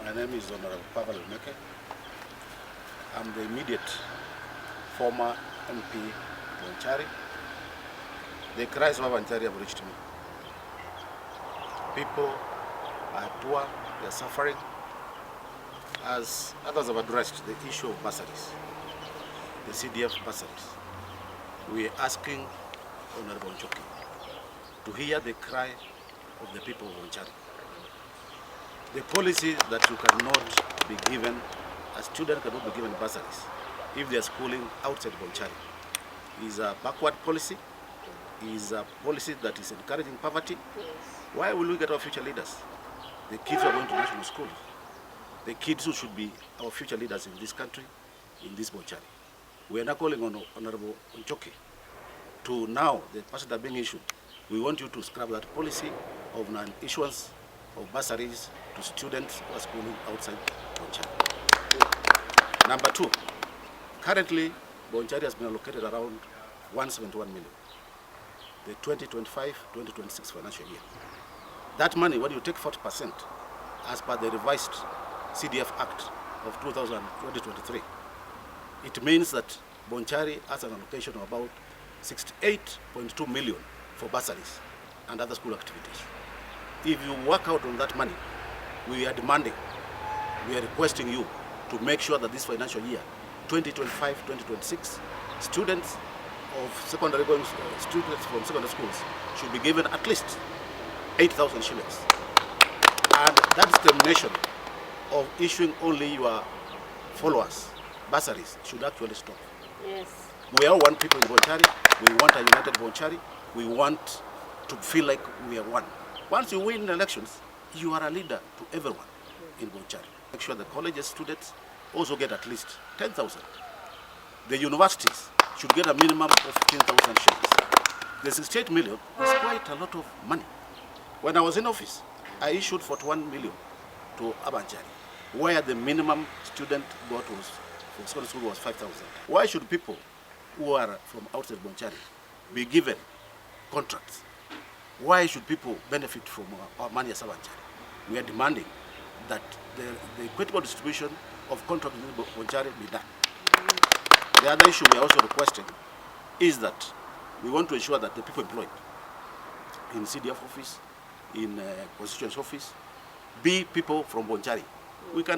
My name is Honorable Pavel Meke. I'm the immediate former MP Bursary. The cries of Bursary have reached me. People are poor, they are suffering. As others have addressed the issue of bursaries, the CDF bursaries, we are asking Honorable Njoki to hear the cry of the people of Bursary. The policy that you cannot be given, a student cannot be given bursaries if they are schooling outside Bursary is a backward policy, is a policy that is encouraging poverty. Yes. Why will we get our future leaders? The kids who are going to national schools, the kids who should be our future leaders in this country, in this Bursary. We are now calling on Honorable Njoki to now, the person that being issued, we want you to scrap that policy of non-issuance of bursaries to students who are schooling outside Bursary. Number two, currently Bursary has been allocated around 171 million, the 2025-2026 financial year. That money, when you take 40%, as per the revised CDF Act of 2023, it means that Bursary has an allocation of about 68.2 million for bursaries and other school activities. If you work out on that money, we are demanding, we are requesting you to make sure that this financial year, 2025-2026, students of secondary students from secondary schools should be given at least 8,000 shillings. And that determination of issuing only your followers bursaries should actually stop. Yes. We all want people in Bursary. We want a united Bursary. We want to feel like we are one. Once you win elections, you are a leader to everyone in Bursary. Make sure the colleges students also get at least 10,000. The universities should get a minimum of 15,000 shillings. The 68 million is quite a lot of money. When I was in office, I issued 41 million to Bursary, where the minimum student got was from secondary school was 5,000. Why should people who are from outside Bursary be given contracts? Why should people benefit from our money as Bursary? We are demanding that the equitable distribution of contracts in Bursary be done. The other issue we are also requesting is that we want to ensure that the people employed in CDF office, in constituency office, be people from Bursary. We are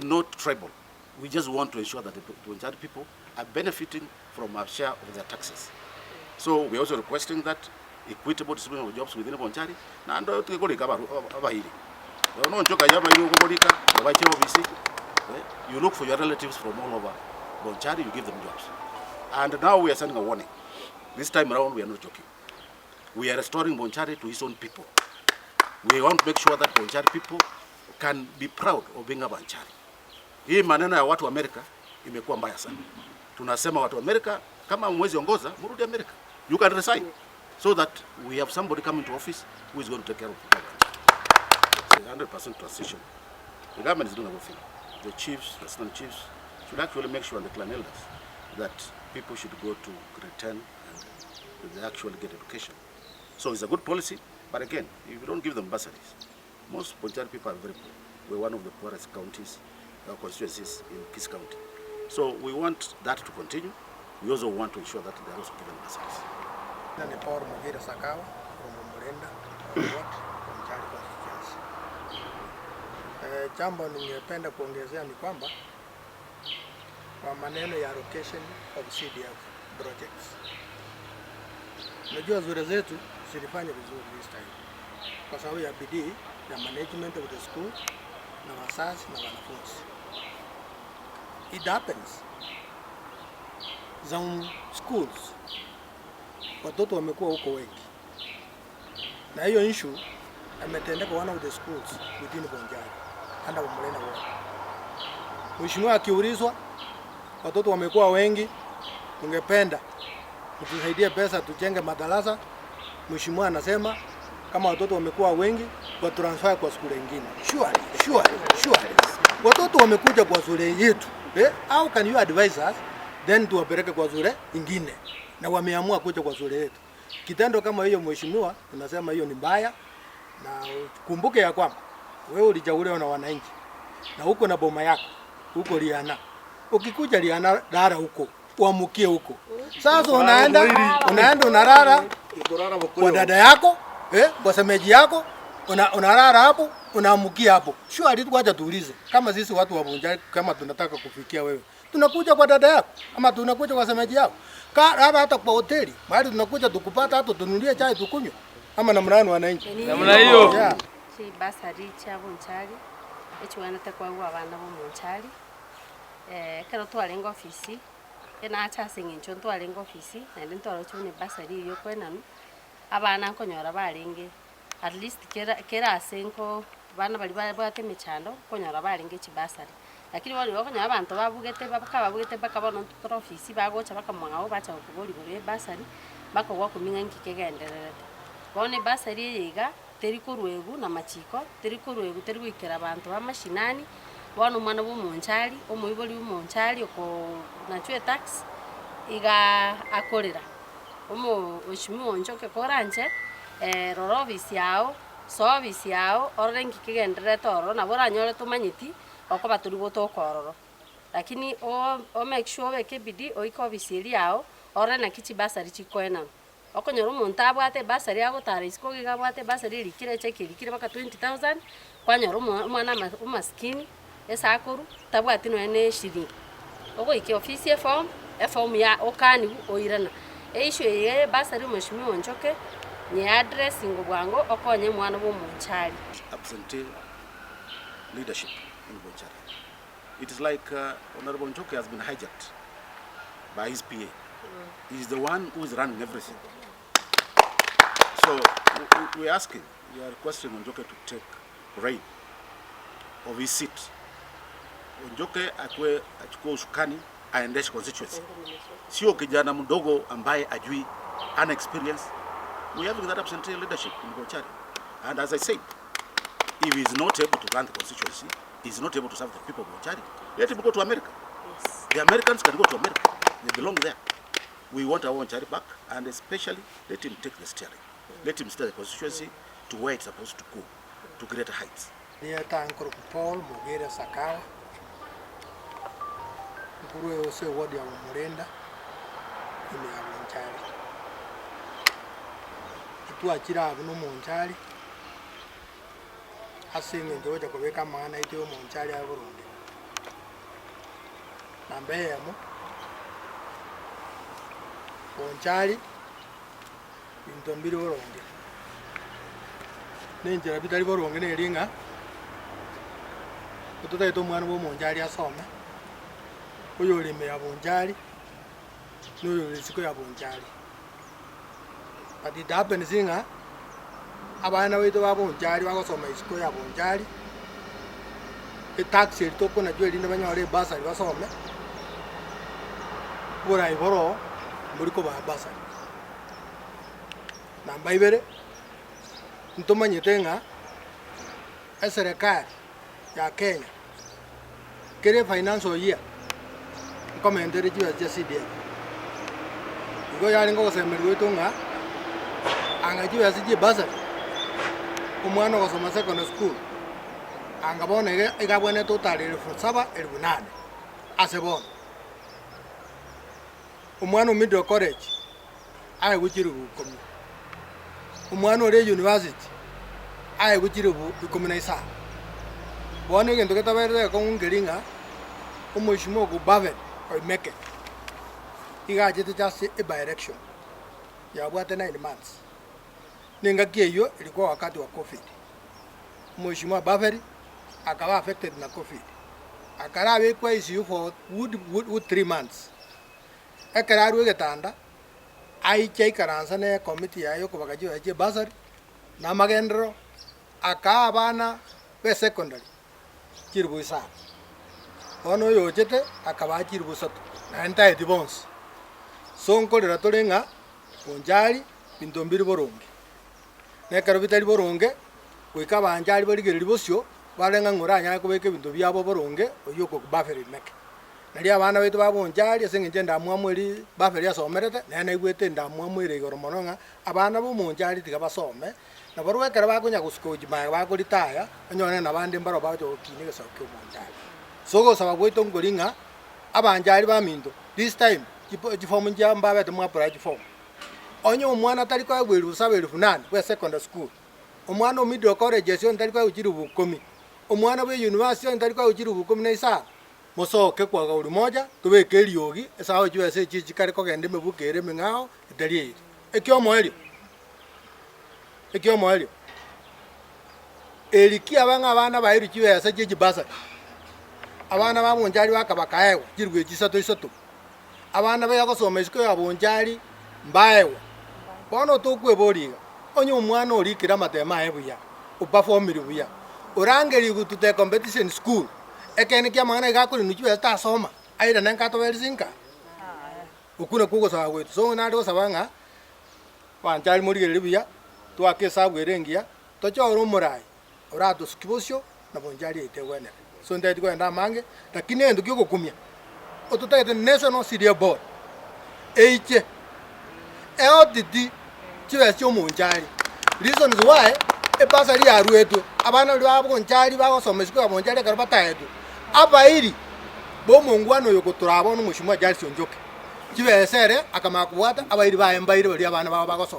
not tribal. We just want to ensure that the Bursary people are benefiting from a share of their taxes. So we are also requesting that equitable distribution of jobs within Bursary. You look for your relatives from all over Bursary, you give them jobs. And now we are sending a warning. This time around we are not joking. We are restoring Bursary to his own people. We want to make sure that Bursary people can be proud of being a Bursary. Hii maneno ya watu wa Amerika imekuwa mbaya sana. Tunasema watu wa Amerika, kama mwezi ongoza, murudi Amerika. You can resign so that we have somebody coming to office who is going to take care of the government. It's a 100% transition. The government is doing everything. The chiefs, the assistant chiefs should actually make sure, and the clan elders, that people should go to return and they actually get education. So it's a good policy, but again, if you don't give them bursaries, most Bursary people are very poor. We're one of the poorest counties, constituencies in Peace County. So we want that to continue. We also want to ensure that they are also given bursaries. Jambo ningependa kuongezea ni kwamba kwa maneno ya allocation of CDF projects, najua zure zetu zilifanya vizuri this time kwa sababu ya bidii ya management of the school na wazazi na wanafunzi. It happens some schools watoto wamekuwa huko wengi, na hiyo issue ametendeka one of the schools within Bursary handa Mlena wao. Mheshimiwa akiulizwa watoto wamekuwa wengi, tungependa tusaidie pesa tujenge madarasa. Mheshimiwa anasema kama watoto wamekuwa wengi wa transfer kwa shule nyingine. Sure. Watoto wamekuja kwa shule yetu. How can you advise us then tuwapeleke kwa shule nyingine? Na wameamua kuja kwa shule yetu. Kitendo kama hiyo mheshimiwa tunasema hiyo ni mbaya. Na kumbuke ya kwamba wewe ulichaguliwa na wananchi na huko na boma yako huko Liana. Ukikuja Liana rara huko, uamukie huko. Sasa unaenda unarara kwa dada yako, kwa semeji yako, unarara hapo, unaamukia hapo. Sure alituacha tuulize kama sisi watu wa Bonchari kama tunataka kufikia wewe. Tunakuja kwa dada yako ama tunakuja kwa semeji yako. Hata kwa hoteli, mahali tunakuja tukupata hata tununulie chai tukunywe. Ama namna wananchi. Namna hiyo. Si Bursary cha Bonchari. Echiwana takwa abana bo Bonchari. Kero twalenga ofisi. Ena acha singincho twalenga ofisi. Nende ntwaro chune Bursary yo kwenanu. Abana nkonyora balenge. At least kera asenko bana bali bate michando konyora balenge chi Bursary. Lakini wali wakonyora abantu babugete bakabona ntoro ofisi bagocha bakamwangaho bacha okugori gore Bursary bakogwa kuminga nkikegendererete. Bone Bursary yiga teri kurwegu na machiko teri kurwegu teri gwikera abantu bamashinani bono mwana bo Bonchari omuibori bo Bonchari oko nachwe tax iga akorera omo oshimi onjoke koranje roro ofisi yao service yao orengi kigenderete oro na bora nyore tumanyiti oko baturi gotokororo lakini o make sure ke bidi oiko ofisi yao ore na kichi Bursary chikoena okonyoro umuntu abwate Bursary agotara isiko gigabwate Bursary likire chekirikire baka 20,000 kwanyoro umwana umaskini esakoru tabwati no ene shiri ogo iki ofisi form ya okani oirana issue ye Bursary mushimi onjoke ni address ngobwango okonye mwana bo Bonchari absentee leadership in Bonchari. It is like Honorable Njoke has been hijacked by his PA. He is the one who is running everything. So we are asking, we are requesting Njoke to take reign of his seat. Njoke achukue usukani aendeshe constituency. Sio kijana mdogo ambaye ajui ana experience. We have that absentee leadership in Bonchari. And as I said, if he is not able to run the constituency, he is not able to serve the people of Bonchari, let him go to America. yes The Americans can go to America. They belong there. We want our Bonchari back, and especially let him take the steering. Let him steer the constituency to where it's supposed to go, to greater heights. Dia tankoro Paul Mugera Sakawa. Kuruwe ose wodi ya Murenda ime ya Bonchari. Itu achira abuno Bonchari. Asinge njoja kubeka maana ite Bonchari ya Burundi. Nambeyemo Bonchari bintombiri Burundi. Nenjera bitari Burundi ne ringa. Ututaito mwana bo Bonchari asome. Uyo lime ya Bonchari. Nuyo lisiko ya Bonchari. But it happens inga abana wetu ba Bonchari bakosoma isiko ya Bonchari. Taxi toko na jwe linda banyore Bursary basome. Bora iboro muriko ba Bursary. Namba ibere ntomanyete nga serikali ya Kenya kere financial year nkomendere jiwa ja CDF igo yali ngo kusemerwe tunga anga jiwa sije Bursary umwana gosoma secondary school anga bone igabone total 7,800 asebona umwana middle college aye guchiru komi umwana ore university aye guchiru ikominaisa bone ngendo ketabere ko ngeringa umushimo go bavet or make igajete just a direction ya bwate 9 months ninga kiyo ilikuwa wakati wa COVID umushimo bavet akawa affected na COVID akarabe kwa ICU for 3 months akararu getanda ai chai karansa ne committee yayo ko bagajo ya Bursary na magendro akabana we secondary kirbuisa ono yojete akaba kirbusato na enta edibons sonko lera tolenga Bonchari bintombiri boronge ne karobitari boronge kuika banjari barigereri bosyo barenga ngoranya kubeke bintu byabo boronge oyoko kubaferi make nali abana betu ba Bonchari asenge ndamwa mweri baferi asomerete na igwete ndamwa mweri igoro mononga abana bo Bonchari tika basome na barwekera bakunya guskoji maye bakuritaya anyone na bandi mbaro bajo kine gesokyo bonjari sogo saba gweto ngoringa abanjari baminto this time form njya mbabe te mwa pride form onyo omwana tari kwa gweru sabelu funani we secondary school omwana middle college sio tari kwa ujiru bukumi omwana we university tari kwa ujiru bukumi na isa mosoke kwa gauri moja tubeke riogi sawo jwe se chichi kare ko gende mebukere mingao itari ekyo moelio elikia abana bayiru kiwe se chichi basa abana babonjari bakabakaewa jirwe chisato isoto abana baya gosoma isiko yabonjari mbaewa bono tokwe boriga onyo omwana orikira matema ebuya uperformire buya orangeri gutute competition school ekene kya mangana gakuri nuchiwe sta soma aira nanka to verisinka ukuna kugo sawa gwetu so na ndo sabanga wanjari morigere buya twake sabwerengia tochoro murai orato skibosyo na bonjari etewene so ndati kwenda mange lakini endo kyo kumia otutete national serial board eiche eodidi chiwe syo monjari reason is why e Bursary aruetu abana lwabo njari bagosomesiko abonjari karabata edu abairi bo mongwano yokoturabo no mushimwa jari sonjoke chiwe sere akamakuwata abairi baembaire bali abana babo bagosoma